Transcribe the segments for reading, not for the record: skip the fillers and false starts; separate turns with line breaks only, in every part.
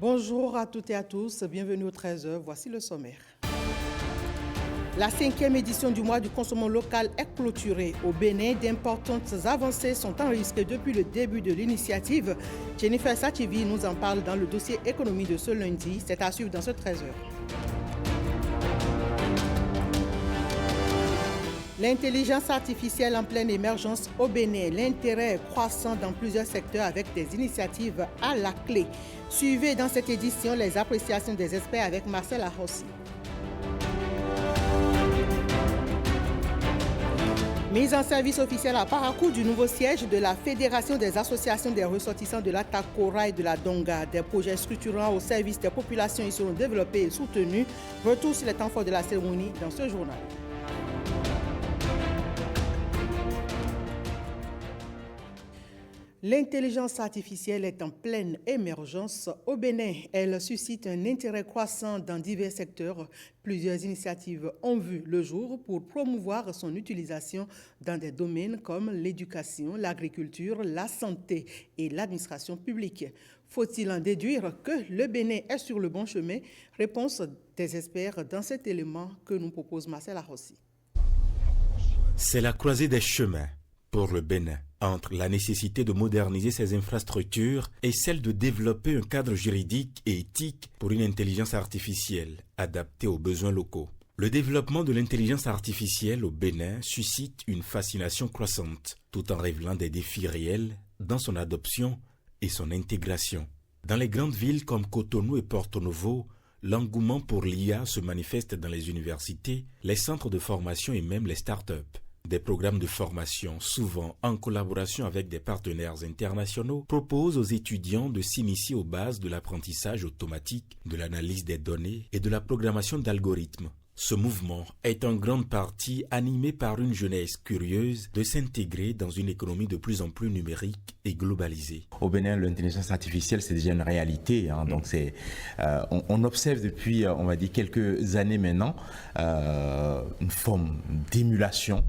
Bonjour à toutes et à tous, bienvenue au 13h, voici le sommaire. La 5e édition du mois du consommant local est clôturée. Au Bénin, d'importantes avancées sont enregistrées depuis le début de l'initiative. Jennifer Sativi nous en parle dans le dossier économie de ce lundi. C'est à suivre dans ce 13h. L'intelligence artificielle en pleine émergence au Bénin, l'intérêt croissant dans plusieurs secteurs avec des initiatives à la clé. Suivez dans cette édition les appréciations des experts avec Marcel Arrossi. Mise en service officielle à Parakou du nouveau siège de la Fédération des associations des ressortissants de la Takora et de la Donga. Des projets structurants au service des populations y seront développés et soutenus. Retour sur les temps forts de la cérémonie dans ce journal. L'intelligence artificielle est en pleine émergence au Bénin. Elle suscite un intérêt croissant dans divers secteurs. Plusieurs initiatives ont vu le jour pour promouvoir son utilisation dans des domaines comme l'éducation, l'agriculture, la santé et l'administration publique. Faut-il en déduire que le Bénin est sur le bon chemin? Réponse des experts dans cet élément que nous propose Marcel Arrossi.
C'est la croisée des chemins pour le Bénin, entre la nécessité de moderniser ses infrastructures et celle de développer un cadre juridique et éthique pour une intelligence artificielle adaptée aux besoins locaux. Le développement de l'intelligence artificielle au Bénin suscite une fascination croissante, tout en révélant des défis réels dans son adoption et son intégration. Dans les grandes villes comme Cotonou et Porto Novo, l'engouement pour l'IA se manifeste dans les universités, les centres de formation et même les start-up. Des programmes de formation, souvent en collaboration avec des partenaires internationaux, proposent aux étudiants de s'initier aux bases de l'apprentissage automatique, de l'analyse des données et de la programmation d'algorithmes. Ce mouvement est en grande partie animé par une jeunesse curieuse de s'intégrer dans une économie de plus en plus numérique et globalisée.
Au Bénin, l'intelligence artificielle, c'est déjà une réalité. Donc on observe depuis, on va dire, quelques années maintenant, une forme d'émulation,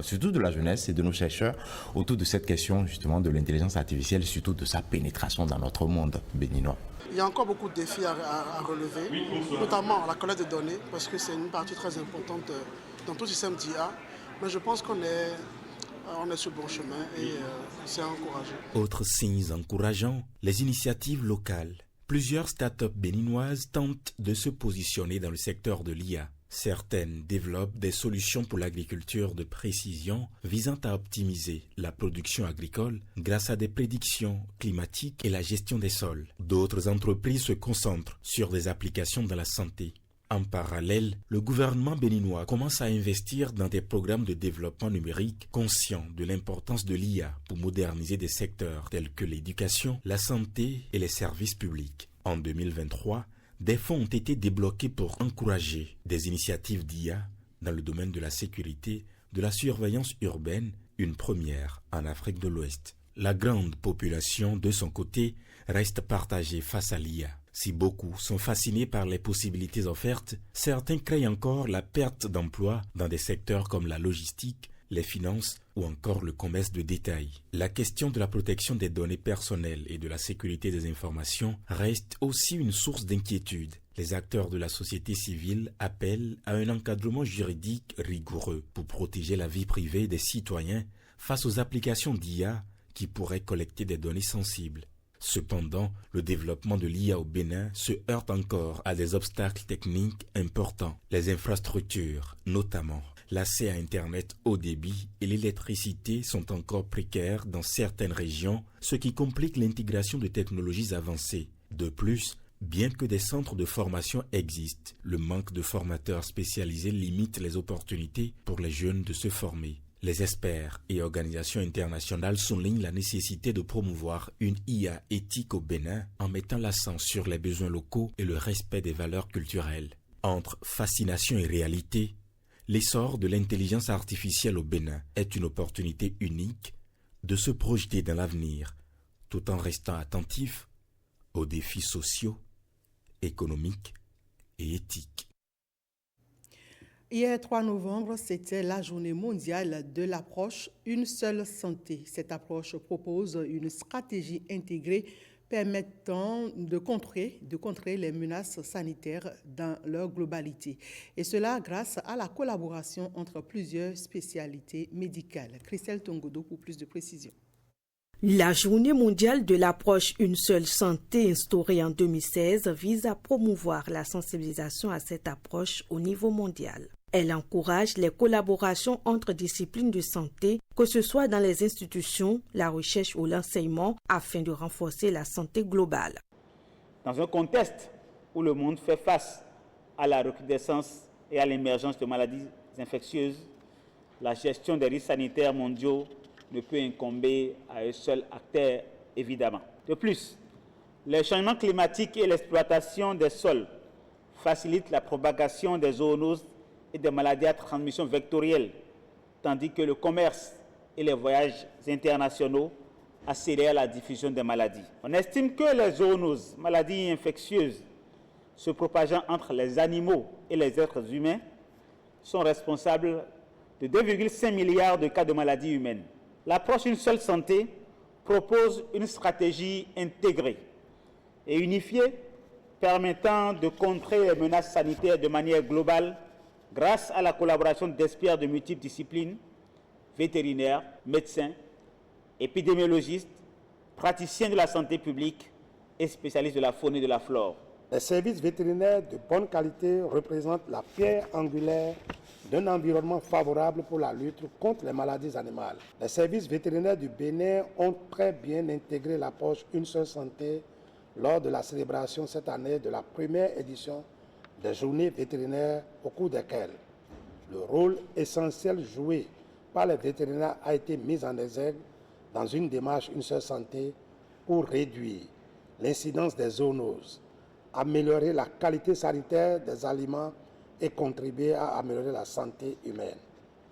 surtout de la jeunesse et de nos chercheurs, autour de cette question justement de l'intelligence artificielle, surtout de sa pénétration dans notre monde béninois.
Il y a encore beaucoup de défis à relever, notamment la collecte de données, parce que c'est une partie très importante dans tout système d'IA. Mais je pense qu'on est sur le bon chemin et c'est encourageant.
Autres signes encourageants, les initiatives locales. Plusieurs start-up béninoises tentent de se positionner dans le secteur de l'IA. Certaines développent des solutions pour l'agriculture de précision visant à optimiser la production agricole grâce à des prédictions climatiques et la gestion des sols. D'autres entreprises se concentrent sur des applications dans la santé. En parallèle, le gouvernement béninois commence à investir dans des programmes de développement numérique conscients de l'importance de l'IA pour moderniser des secteurs tels que l'éducation, la santé et les services publics. En 2023, des fonds ont été débloqués pour encourager des initiatives d'IA dans le domaine de la sécurité, de la surveillance urbaine, une première en Afrique de l'Ouest. La grande population, de son côté, reste partagée face à l'IA. Si beaucoup sont fascinés par les possibilités offertes, certains craignent encore la perte d'emplois dans des secteurs comme la logistique, les finances ou encore le commerce de détail. La question de la protection des données personnelles et de la sécurité des informations reste aussi une source d'inquiétude. Les acteurs de la société civile appellent à un encadrement juridique rigoureux pour protéger la vie privée des citoyens face aux applications d'IA qui pourraient collecter des données sensibles. Cependant, le développement de l'IA au Bénin se heurte encore à des obstacles techniques importants. Les infrastructures, notamment l'accès à Internet haut débit et l'électricité sont encore précaires dans certaines régions, ce qui complique l'intégration de technologies avancées. De plus, bien que des centres de formation existent, le manque de formateurs spécialisés limite les opportunités pour les jeunes de se former. Les experts et organisations internationales soulignent la nécessité de promouvoir une IA éthique au Bénin en mettant l'accent sur les besoins locaux et le respect des valeurs culturelles. Entre fascination et réalité, l'essor de l'intelligence artificielle au Bénin est une opportunité unique de se projeter dans l'avenir tout en restant attentif aux défis sociaux, économiques et éthiques.
Hier 3 novembre, c'était la journée mondiale de l'approche Une seule santé. Cette approche propose une stratégie intégrée permettant de contrer les menaces sanitaires dans leur globalité. Et cela grâce à la collaboration entre plusieurs spécialités médicales. Christelle Tongodo pour plus de précisions.
La Journée mondiale de l'approche Une seule santé instaurée en 2016 vise à promouvoir la sensibilisation à cette approche au niveau mondial. Elle encourage les collaborations entre disciplines de santé, que ce soit dans les institutions, la recherche ou l'enseignement, afin de renforcer la santé globale.
Dans un contexte où le monde fait face à la recrudescence et à l'émergence de maladies infectieuses, la gestion des risques sanitaires mondiaux ne peut incomber à un seul acteur, évidemment. De plus, les changements climatiques et l'exploitation des sols facilitent la propagation des zoonoses et des maladies à transmission vectorielle, tandis que le commerce et les voyages internationaux accélèrent la diffusion des maladies. On estime que les zoonoses, maladies infectieuses, se propageant entre les animaux et les êtres humains, sont responsables de 2,5 milliards de cas de maladies humaines. L'approche Une seule santé propose une stratégie intégrée et unifiée permettant de contrer les menaces sanitaires de manière globale grâce à la collaboration d'experts de multiples disciplines, vétérinaires, médecins, épidémiologistes, praticiens de la santé publique et spécialistes de la faune et de la flore.
Les services vétérinaires de bonne qualité représentent la pierre angulaire d'un environnement favorable pour la lutte contre les maladies animales. Les services vétérinaires du Bénin ont très bien intégré l'approche Une seule santé lors de la célébration cette année de la première édition des journées vétérinaires au cours desquelles le rôle essentiel joué par les vétérinaires a été mis en exergue dans une démarche Une seule santé pour réduire l'incidence des zoonoses, améliorer la qualité sanitaire des aliments et contribuer à améliorer la santé humaine.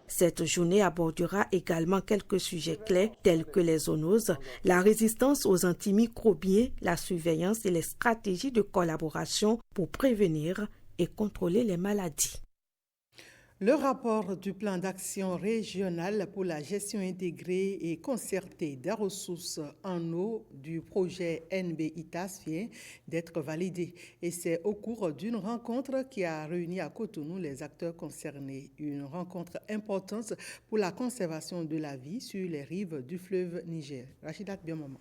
Cette journée abordera également quelques sujets clés tels que les zoonoses, la résistance aux antimicrobiens, la surveillance et les stratégies de collaboration pour prévenir et contrôler les maladies.
Le rapport du plan d'action régional pour la gestion intégrée et concertée des ressources en eau du projet NB-ITAS vient d'être validé. Et c'est au cours d'une rencontre qui a réuni à Cotonou les acteurs concernés. Une rencontre importante pour la conservation de la vie sur les rives du fleuve Niger. Rachidat Biamama.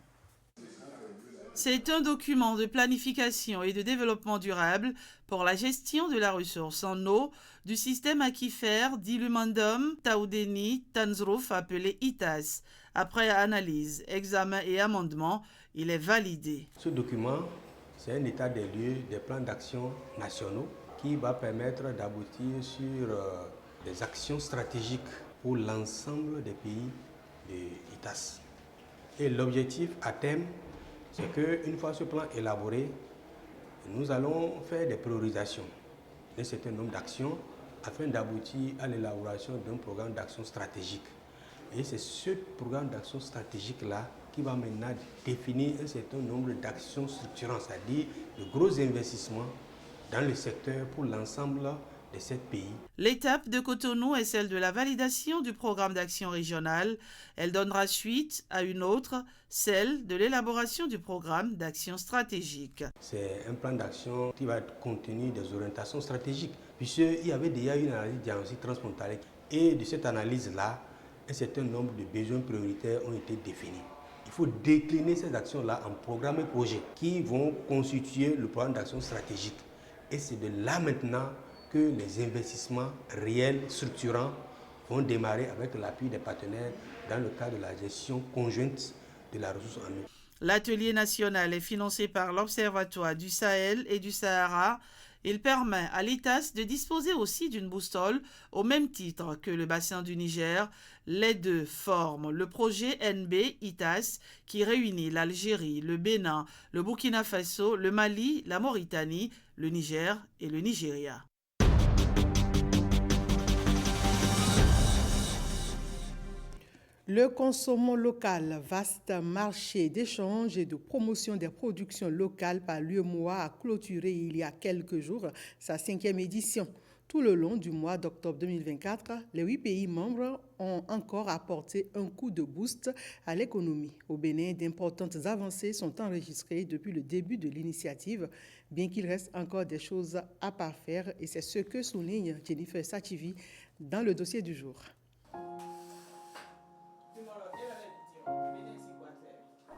C'est un document de planification et de développement durable pour la gestion de la ressource en eau du système aquifère d'Ilumandum Taoudeni Tanzrouf appelé ITAS. Après analyse, examen et amendement, il est validé.
Ce document, c'est un état des lieux des plans d'action nationaux qui va permettre d'aboutir sur des actions stratégiques pour l'ensemble des pays de ITAS. Et l'objectif à terme, c'est qu'une fois ce plan élaboré, nous allons faire des priorisations d'un certain nombre d'actions afin d'aboutir à l'élaboration d'un programme d'action stratégique. Et c'est ce programme d'action stratégique-là qui va maintenant définir un certain nombre d'actions structurantes, c'est-à-dire de gros investissements dans le secteur pour l'ensemble de 7 pays.
L'étape de Cotonou est celle de la validation du programme d'action régional. Elle donnera suite à une autre, celle de l'élaboration du programme d'action stratégique.
C'est un plan d'action qui va contenir des orientations stratégiques, puisqu'il y avait déjà une analyse diagnostique transfrontalière. Et de cette analyse-là, un certain nombre de besoins prioritaires ont été définis. Il faut décliner ces actions-là en programmes et projets qui vont constituer le programme d'action stratégique. Et c'est de là maintenant que les investissements réels, structurants, vont démarrer avec l'appui des partenaires dans le cadre de la gestion conjointe de la ressource en eau.
L'atelier national est financé par l'Observatoire du Sahel et du Sahara. Il permet à l'ITAS de disposer aussi d'une boussole au même titre que le bassin du Niger. Les deux forment le projet NB-ITAS qui réunit l'Algérie, le Bénin, le Burkina Faso, le Mali, la Mauritanie, le Niger et le Nigeria.
Le Consommons local, vaste marché d'échange et de promotion des productions locales par l'UEMOA a clôturé il y a quelques jours sa 5e édition. Tout le long du mois d'octobre 2024, les 8 pays membres ont encore apporté un coup de boost à l'économie. Au Bénin, d'importantes avancées sont enregistrées depuis le début de l'initiative, bien qu'il reste encore des choses à parfaire, et c'est ce que souligne Jennifer Sachivi dans le dossier du jour.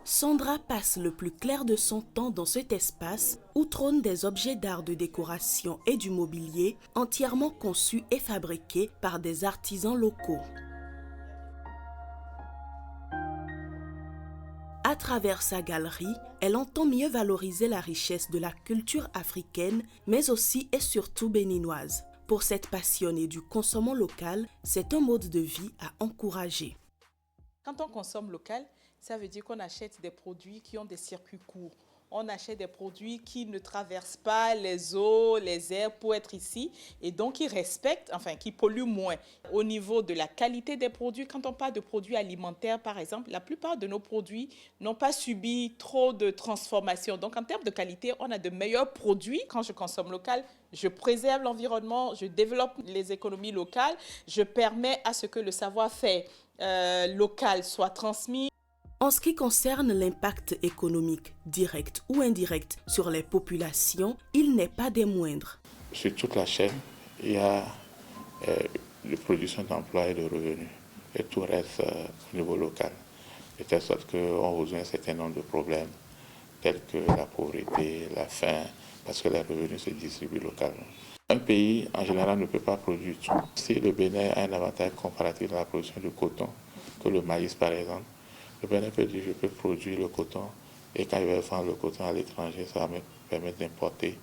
Sandra passe le plus clair de son temps dans cet espace où trônent des objets d'art de décoration et du mobilier entièrement conçus et fabriqués par des artisans locaux. À travers sa galerie, elle entend mieux valoriser la richesse de la culture africaine, mais aussi et surtout béninoise. Pour cette passionnée du consommant local, c'est un mode de vie à encourager.
Quand on consomme local, ça veut dire qu'on achète des produits qui ont des circuits courts. On achète des produits qui ne traversent pas les eaux, les airs pour être ici et donc qui respectent, qui polluent moins. Au niveau de la qualité des produits, quand on parle de produits alimentaires par exemple, la plupart de nos produits n'ont pas subi trop de transformation. Donc en termes de qualité, on a de meilleurs produits. Quand je consomme local, je préserve l'environnement, je développe les économies locales, je permets à ce que le savoir-faire local soit transmis.
En ce qui concerne l'impact économique, direct ou indirect, sur les populations, il n'est pas des moindres.
Sur toute la chaîne, il y a la production d'emplois et de revenus. Et tout reste au niveau local. De telle sorte qu'on résout un certain nombre de problèmes, tels que la pauvreté, la faim, parce que les revenus se distribuent localement. Un pays, en général, ne peut pas produire tout. Si le Bénin a un avantage comparatif dans la production de coton, que le maïs par exemple, le Bénin peut dire je peux produire le coton et quand je vais vendre le coton à l'étranger, ça va me permettre d'importer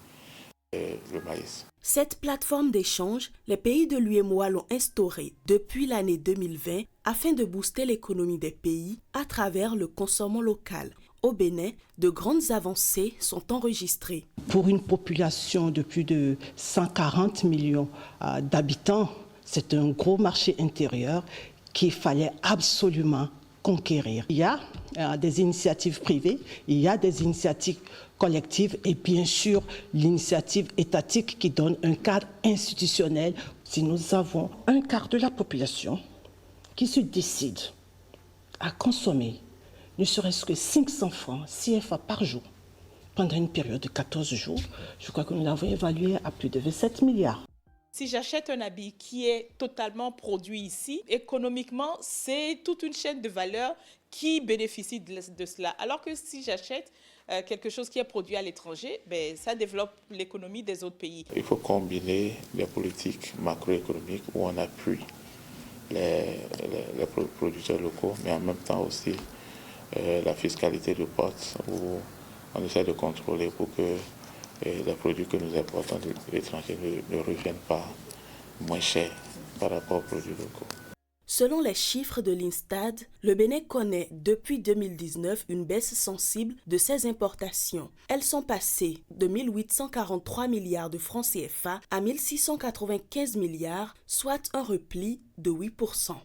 le maïs.
Cette plateforme d'échange, les pays de l'UEMOA l'ont instaurée depuis l'année 2020 afin de booster l'économie des pays à travers le consommant local. Au Bénin, de grandes avancées sont enregistrées.
Pour une population de plus de 140 millions d'habitants, c'est un gros marché intérieur qu'il fallait absolument conquérir. Il y a des initiatives privées, il y a des initiatives collectives et bien sûr l'initiative étatique qui donne un cadre institutionnel. Si nous avons un quart de la population qui se décide à consommer ne serait-ce que 500 francs CFA par jour pendant une période de 14 jours, je crois que nous l'avons évalué à plus de 27 milliards.
Si j'achète un habit qui est totalement produit ici, économiquement, c'est toute une chaîne de valeur qui bénéficie de cela. Alors que si j'achète quelque chose qui est produit à l'étranger, ça développe l'économie des autres pays.
Il faut combiner les politiques macroéconomiques où on appuie les producteurs locaux, mais en même temps aussi la fiscalité de porte où on essaie de contrôler pour que les produits que nous importons de l'étranger ne reviennent pas moins chers par rapport aux produits locaux.
Selon les chiffres de l'INSTAD, le Bénin connaît depuis 2019 une baisse sensible de ses importations. Elles sont passées de 1 843 milliards de francs CFA à 1 695 milliards, soit un repli de 8%.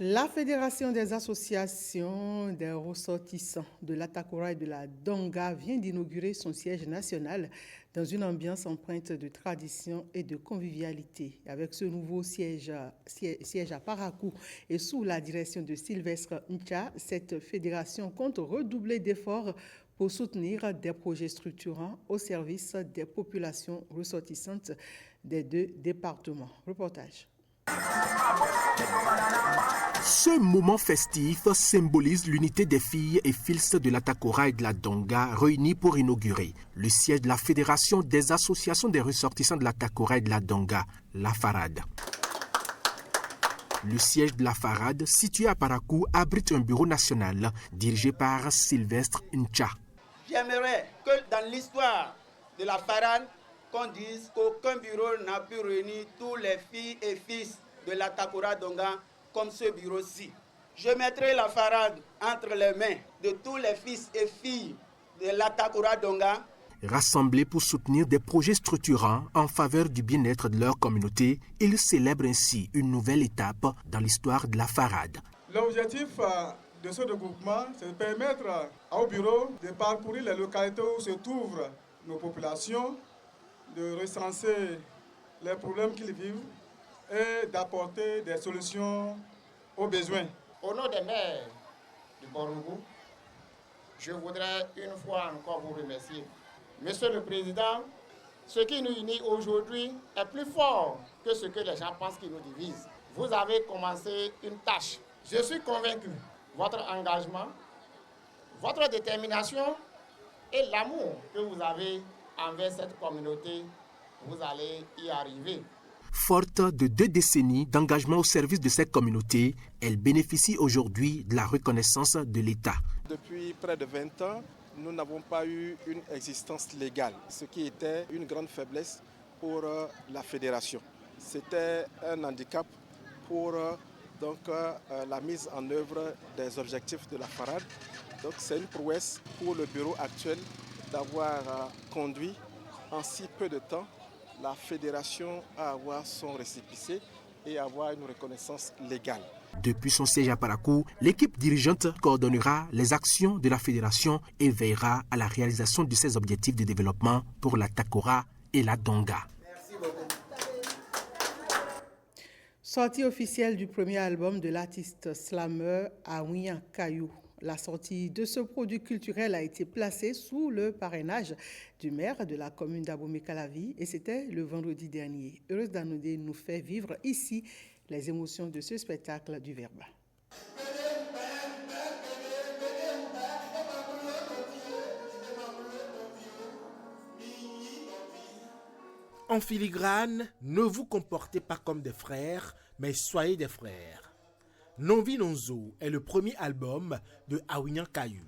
La Fédération des associations des ressortissants de l'Atakora et de la Donga vient d'inaugurer son siège national dans une ambiance empreinte de tradition et de convivialité. Avec ce nouveau siège à Parakou et sous la direction de Sylvestre Ncha, cette fédération compte redoubler d'efforts pour soutenir des projets structurants au service des populations ressortissantes des deux départements. Reportage.
Ce moment festif symbolise l'unité des filles et fils de l'Atakora et de la Donga réunis pour inaugurer le siège de la Fédération des associations des ressortissants de l'Atakora et de la Donga, la FARAD. Le siège de la FARAD, situé à Parakou, abrite un bureau national dirigé par Sylvestre Ncha.
J'aimerais que dans l'histoire de la FARAD, qu'on dise qu'aucun bureau n'a pu réunir tous les filles et fils de l'Atakora Donga comme ce bureau-ci. Je mettrai la FARAD entre les mains de tous les fils et filles de l'Atakora Donga.
Rassemblés pour soutenir des projets structurants en faveur du bien-être de leur communauté, ils célèbrent ainsi une nouvelle étape dans l'histoire de la FARAD.
L'objectif de ce regroupement, c'est de permettre au bureau de parcourir les localités où se trouvent nos populations, de recenser les problèmes qu'ils vivent et d'apporter des solutions aux besoins.
Au nom des maires du Bornougou, je voudrais une fois encore vous remercier. Monsieur le Président, ce qui nous unit aujourd'hui est plus fort que ce que les gens pensent qui nous divise. Vous avez commencé une tâche. Je suis convaincu, votre engagement, votre détermination et l'amour que vous avez envers cette communauté, vous allez y arriver.
Forte de 2 décennies d'engagement au service de cette communauté, elle bénéficie aujourd'hui de la reconnaissance de l'État.
Depuis près de 20 ans, nous n'avons pas eu une existence légale, ce qui était une grande faiblesse pour la fédération. C'était un handicap pour la mise en œuvre des objectifs de la FARAD. Donc c'est une prouesse pour le bureau actuel d'avoir conduit en si peu de temps la fédération à avoir son récépissé et avoir une reconnaissance légale.
Depuis son siège à Parakou, l'équipe dirigeante coordonnera les actions de la fédération et veillera à la réalisation de ses objectifs de développement pour la Takora et la Donga.
Merci beaucoup.
Sortie officielle du premier album de l'artiste slammer Awiyan Kayou. La sortie de ce produit culturel a été placée sous le parrainage du maire de la commune d'Abomey-Calavi et c'était le vendredi dernier. Heureuse Danodé nous fait vivre ici les émotions de ce spectacle du Verbe.
En filigrane, ne vous comportez pas comme des frères, mais soyez des frères. Nonvi Nonzo est le premier album de Awiyan Kayou.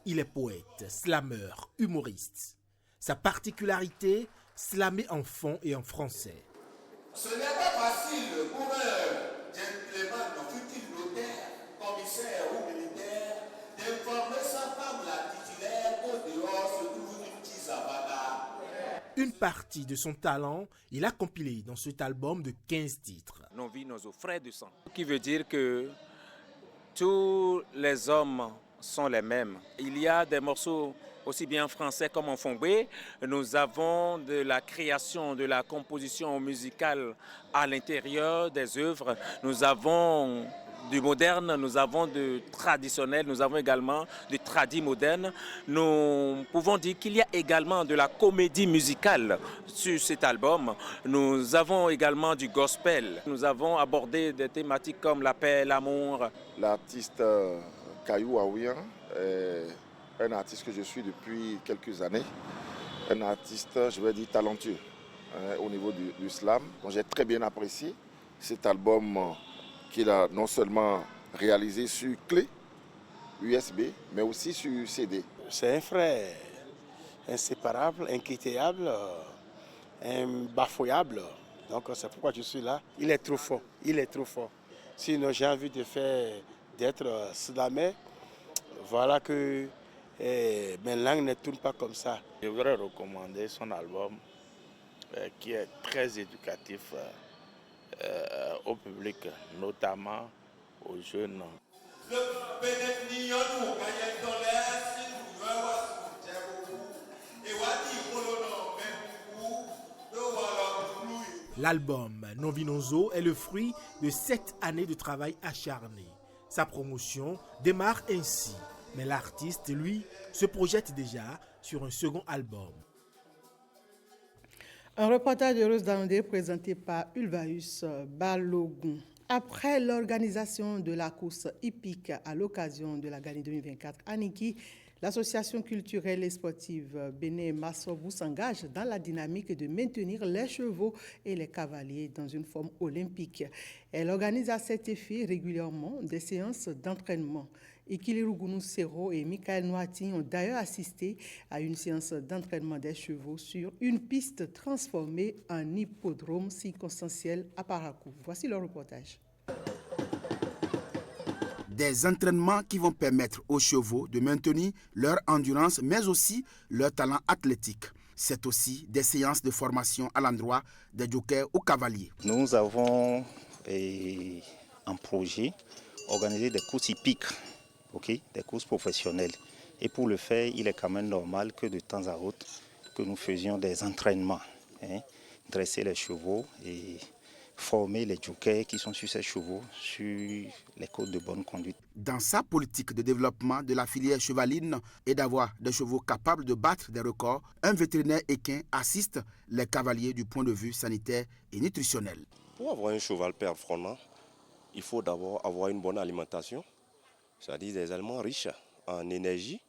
Il est poète, slammer, humoriste. Sa particularité, slammer en fond et en français.
Ce n'est pas facile pour un gentleman, futur notaire, commissaire ou militaire, d'informer sa femme la titulaire au dehors se trouve une petite savada.
Une partie de son talent, il a compilé dans cet album de 15 titres.
Nonvi Nonzo, frère de sang. Qui veut dire que tous les hommes sont les mêmes. Il y a des morceaux aussi bien en français comme en fongbe. Nous avons de la création, de la composition musicale à l'intérieur des œuvres. Nous avons du moderne, nous avons du traditionnel, nous avons également du tradi moderne. Nous pouvons dire qu'il y a également de la comédie musicale sur cet album. Nous avons également du gospel. Nous avons abordé des thématiques comme la paix, l'amour.
L'artiste Kayou Awiyan est un artiste que je suis depuis quelques années. Un artiste, je vais dire, talentueux au niveau du slam. Donc, j'ai très bien apprécié cet album qu'il a non seulement réalisé sur clé USB, mais aussi sur CD.
C'est un frère inséparable, inquiétable, imbafouillable. Donc c'est pourquoi je suis là. Il est trop fort, il est trop fort. Sinon j'ai envie d'être slammer. Voilà que mes langues ne tournent pas comme ça.
Je voudrais recommander son album qui est très éducatif au public, notamment aux jeunes.
L'album Nonvi Nonzo est le fruit de 7 années de travail acharné. Sa promotion démarre ainsi, mais l'artiste, lui, se projette déjà sur un second album.
Un reportage de Heureuse Danodé présenté par Ulvaeus Balogun. Après l'organisation de la course hippique à l'occasion de la Gani 2024 à Niki, l'association culturelle et sportive Béné Massobou s'engage dans la dynamique de maintenir les chevaux et les cavaliers dans une forme olympique. Elle organise à cet effet régulièrement des séances d'entraînement. Ikiliru Gounou Sero et Michael Noati ont d'ailleurs assisté à une séance d'entraînement des chevaux sur une piste transformée en hippodrome circonstanciel à Parakou. Voici le reportage.
Des entraînements qui vont permettre aux chevaux de maintenir leur endurance, mais aussi leur talent athlétique. C'est aussi des séances de formation à l'endroit des jockeys ou cavaliers.
Nous avons un projet, organiser des courses hippiques, des courses professionnelles. Et pour le faire, il est quand même normal que de temps à autre, que nous faisions des entraînements, dresser les chevaux et former les jockeys qui sont sur ces chevaux, sur les codes de bonne conduite.
Dans sa politique de développement de la filière chevaline et d'avoir des chevaux capables de battre des records, un vétérinaire équin assiste les cavaliers du point de vue sanitaire et nutritionnel.
Pour avoir un cheval performant, il faut d'abord avoir une bonne alimentation, c'est-à-dire des aliments riches en énergie,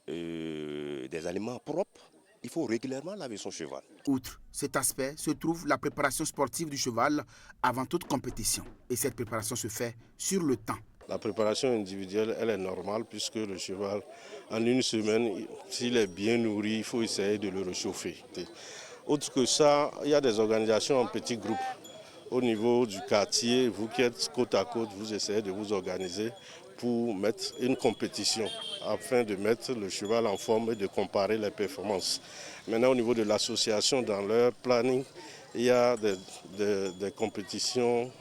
des aliments propres. Il faut régulièrement laver son cheval.
Outre cet aspect se trouve la préparation sportive du cheval avant toute compétition. Et cette préparation se fait sur le temps.
La préparation individuelle, elle est normale puisque le cheval, en une semaine, s'il est bien nourri, il faut essayer de le réchauffer. Autre que ça, il y a des organisations en petits groupes. Au niveau du quartier, vous qui êtes côte à côte, vous essayez de vous organiser pour mettre une compétition afin de mettre le cheval en forme et de comparer les performances. Maintenant, au niveau de l'association, dans leur planning, il y a des compétitions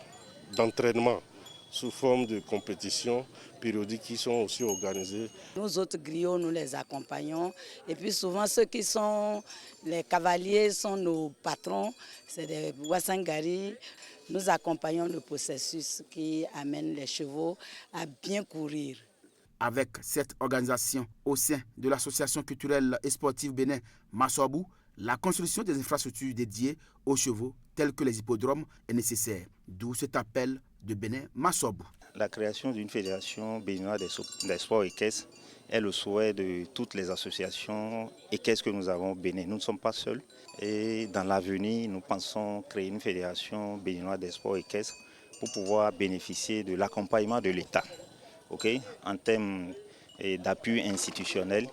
d'entraînement sous forme de compétitions périodiques qui sont aussi organisées.
Nous autres griots, nous les accompagnons. Et puis souvent, ceux qui sont les cavaliers sont nos patrons, c'est des Wassangari. Nous accompagnons le processus qui amène les chevaux à bien courir.
Avec cette organisation au sein de l'association culturelle et sportive Bénin Massobou, la construction des infrastructures dédiées aux chevaux tels que les hippodromes est nécessaire. D'où cet appel de Bénin Massobou.
La création d'une fédération béninoise des sports équestres est le souhait de toutes les associations équestres que nous avons au Bénin. Nous ne sommes pas seuls et dans l'avenir, nous pensons créer une fédération béninoise des sports équestres pour pouvoir bénéficier de l'accompagnement de l'État, en termes d'appui institutionnel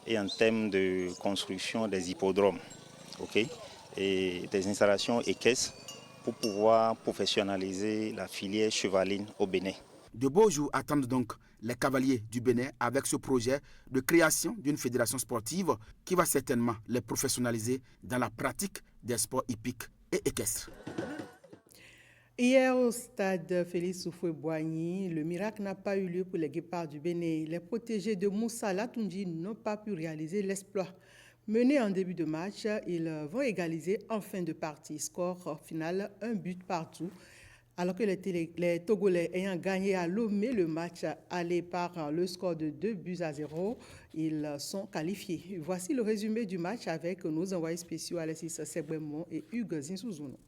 et en termes de construction des hippodromes, et des installations équestres pour pouvoir professionnaliser la filière chevaline au Bénin.
De beaux jours attendent donc les cavaliers du Bénin avec ce projet de création d'une fédération sportive qui va certainement les professionnaliser dans la pratique des sports hippiques et équestres.
Hier au stade Félix Houphouët-Boigny, le miracle n'a pas eu lieu pour les guépards du Bénin. Les protégés de Moussa Latoundji n'ont pas pu réaliser l'exploit. Menés en début de match, ils vont égaliser en fin de partie. Score final, 1 but partout. Alors que les Togolais ayant gagné à Lomé le match aller par le score de 2-0, ils sont qualifiés. Voici le résumé du match avec nos envoyés spéciaux Alexis Segbemon et Hugues Zinsouzouno.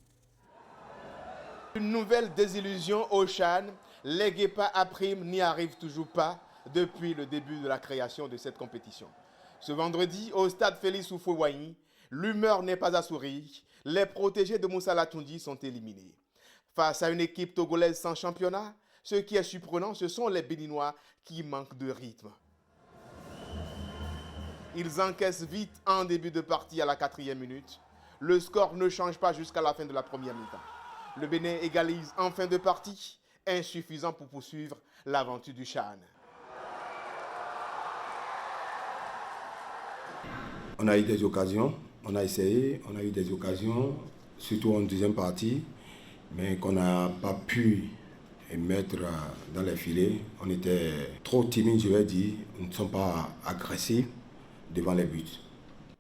Une nouvelle désillusion au CHAN. Les Guépards à prime n'y arrivent toujours pas depuis le début de la création de cette compétition. Ce vendredi, au stade Félix Houphouët-Boigny, l'humeur n'est pas à sourire. Les protégés de Moussa Latoundji sont éliminés. Face à une équipe togolaise sans championnat, ce qui est surprenant, ce sont les Béninois qui manquent de rythme. Ils encaissent vite en début de partie à la 4e minute. Le score ne change pas jusqu'à la fin de la première mi-temps. Le Bénin égalise en fin de partie, insuffisant pour poursuivre l'aventure du CHAN.
On a eu des occasions, on a essayé, on a eu des occasions, surtout en deuxième partie, mais qu'on n'a pas pu mettre dans les filets. On était trop timide, je vais dire, nous ne sommes pas agressifs devant les buts.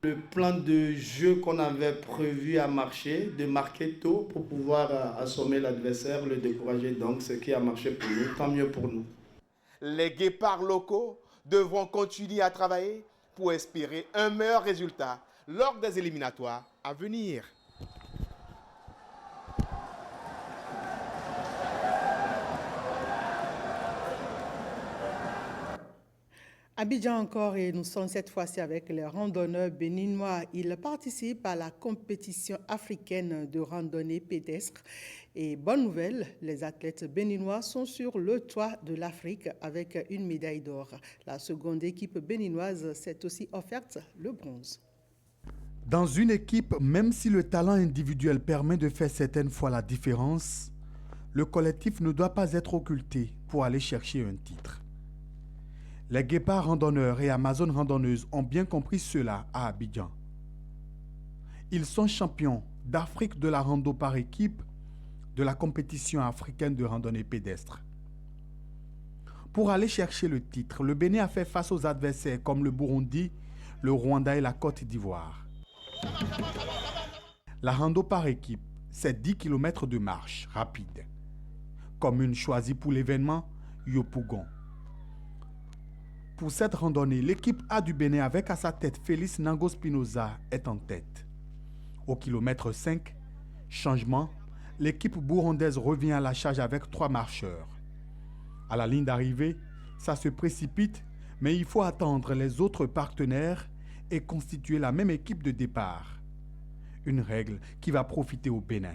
Le plan de jeu qu'on avait prévu a marché, de marquer tôt pour pouvoir assommer l'adversaire, le décourager. Donc ce qui a marché pour nous, tant mieux pour nous.
Les guépards locaux devront continuer à travailler pour espérer un meilleur résultat lors des éliminatoires à venir.
Abidjan encore et nous sommes cette fois-ci avec les randonneurs béninois. Ils participent à la compétition africaine de randonnée pédestre. Et bonne nouvelle, les athlètes béninois sont sur le toit de l'Afrique avec une médaille d'or. La seconde équipe béninoise s'est aussi offerte le bronze.
Dans une équipe, même si le talent individuel permet de faire certaines fois la différence, le collectif ne doit pas être occulté. pour aller chercher un titre. Les Guépards randonneurs et Amazones randonneuses ont bien compris cela à Abidjan. Ils sont champions d'Afrique de la rando par équipe de la compétition africaine de randonnée pédestre. Pour aller chercher le titre, le Bénin a fait face aux adversaires comme le Burundi, le Rwanda et la Côte d'Ivoire. La rando par équipe, c'est 10 km de marche rapide. Commune choisie pour l'événement, Yopougon. Pour cette randonnée, l'équipe A du Bénin avec à sa tête Félix Nango Spinoza est en tête. Au kilomètre 5, changement, l'équipe burundaise revient à la charge avec 3 marcheurs. À la ligne d'arrivée, ça se précipite, mais il faut attendre les autres partenaires et constituer la même équipe de départ. Une règle qui va profiter au Bénin.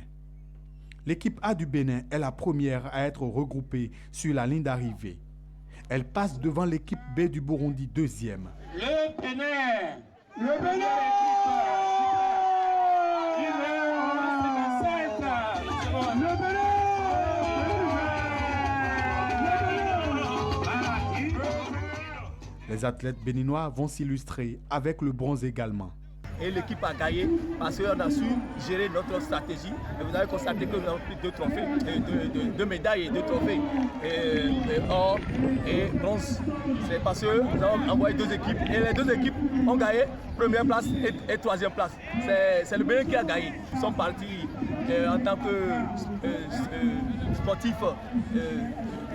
L'équipe A du Bénin est la première à être regroupée sur la ligne d'arrivée. Elle passe devant l'équipe B du Burundi, deuxième.
Le Bénin! Le Bénin!
Les athlètes béninois vont s'illustrer avec le bronze également.
Et l'équipe a gagné parce qu'on a su gérer notre stratégie. Et vous avez constaté que nous avons pris 2 trophées, 2 médailles et 2 trophées, or et bronze. C'est parce que nous avons envoyé 2 équipes et les 2 équipes ont gagné première place et 3e place. C'est le Bénin qui a gagné. Ils sont partis en tant que sportifs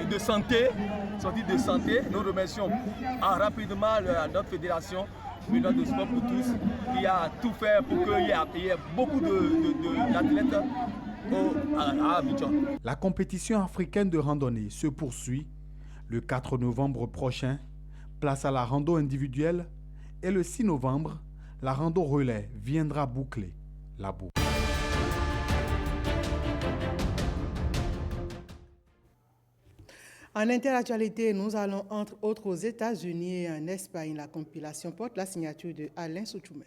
de santé. Nous remercions rapidement notre fédération de sport pour tous qui a tout fait pour qu'il y ait beaucoup d'athlètes à Abidjan.
La compétition africaine de randonnée se poursuit le 4 novembre prochain, place à la rando individuelle, et le 6 novembre, la rando relais viendra boucler la boucle.
En interactualité, nous allons entre autres aux États-Unis et en Espagne. La compilation porte la signature de Alain Soutoumé.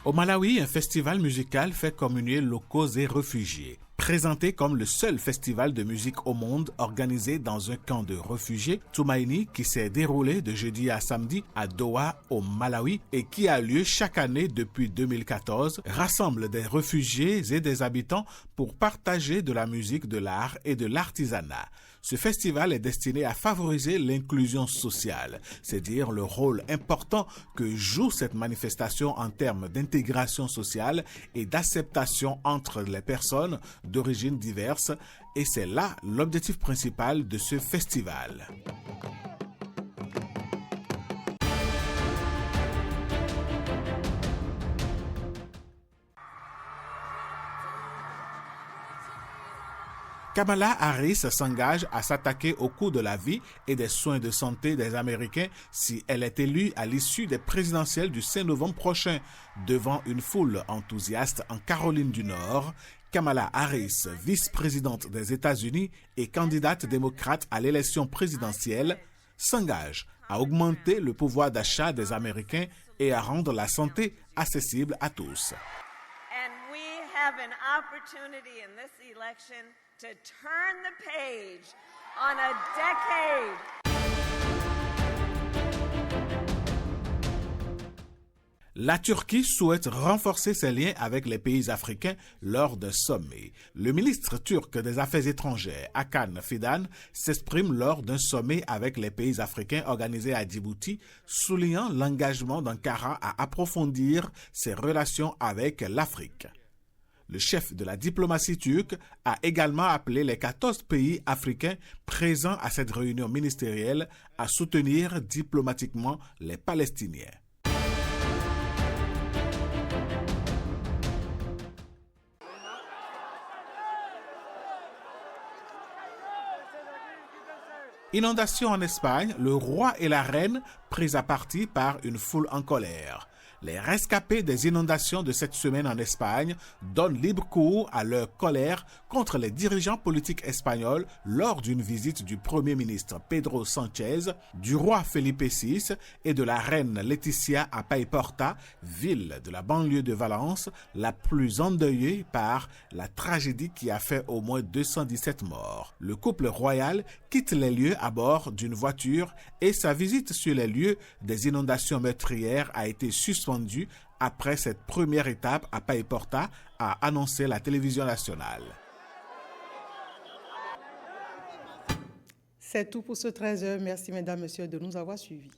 Au Malawi, un festival musical fait communier locaux et réfugiés. Présenté comme le seul festival de musique au monde organisé dans un camp de réfugiés, Tumaini, qui s'est déroulé de jeudi à samedi à Doha, au Malawi, et qui a lieu chaque année depuis 2014, rassemble des réfugiés et des habitants pour partager de la musique, de l'art et de l'artisanat. Ce festival est destiné à favoriser l'inclusion sociale, c'est dire le rôle important que joue cette manifestation en termes d'intégration sociale et d'acceptation entre les personnes d'origines diverses, et c'est là l'objectif principal de ce festival. Kamala Harris s'engage à s'attaquer au coût de la vie et des soins de santé des Américains si elle est élue à l'issue des présidentielles du 5 novembre prochain. Devant une foule enthousiaste en Caroline du Nord, Kamala Harris, vice-présidente des États-Unis et candidate démocrate à l'élection présidentielle, s'engage à augmenter le pouvoir d'achat des Américains et à rendre la santé accessible à tous.
And we have an opportunity in this election to turn the page on a decade.
La Turquie souhaite renforcer ses liens avec les pays africains lors d'un sommet. Le ministre turc des Affaires étrangères, Hakan Fidan, s'exprime lors d'un sommet avec les pays africains organisé à Djibouti, soulignant l'engagement d'Ankara à approfondir ses relations avec l'Afrique. Le chef de la diplomatie turque a également appelé les 14 pays africains présents à cette réunion ministérielle à soutenir diplomatiquement les Palestiniens. Inondation en Espagne, le roi et la reine pris à partie par une foule en colère. Les rescapés des inondations de cette semaine en Espagne donnent libre cours à leur colère contre les dirigeants politiques espagnols lors d'une visite du Premier ministre Pedro Sánchez, du roi Felipe VI et de la reine Laetitia à Paiporta, ville de la banlieue de Valence, la plus endeuillée par la tragédie qui a fait au moins 217 morts. Le couple royal quitte les lieux à bord d'une voiture et sa visite sur les lieux des inondations meurtrières a été suspendue après cette première étape à Paiporta, a annoncé la télévision nationale.
C'est tout pour ce 13h. Merci mesdames, messieurs de nous avoir suivis.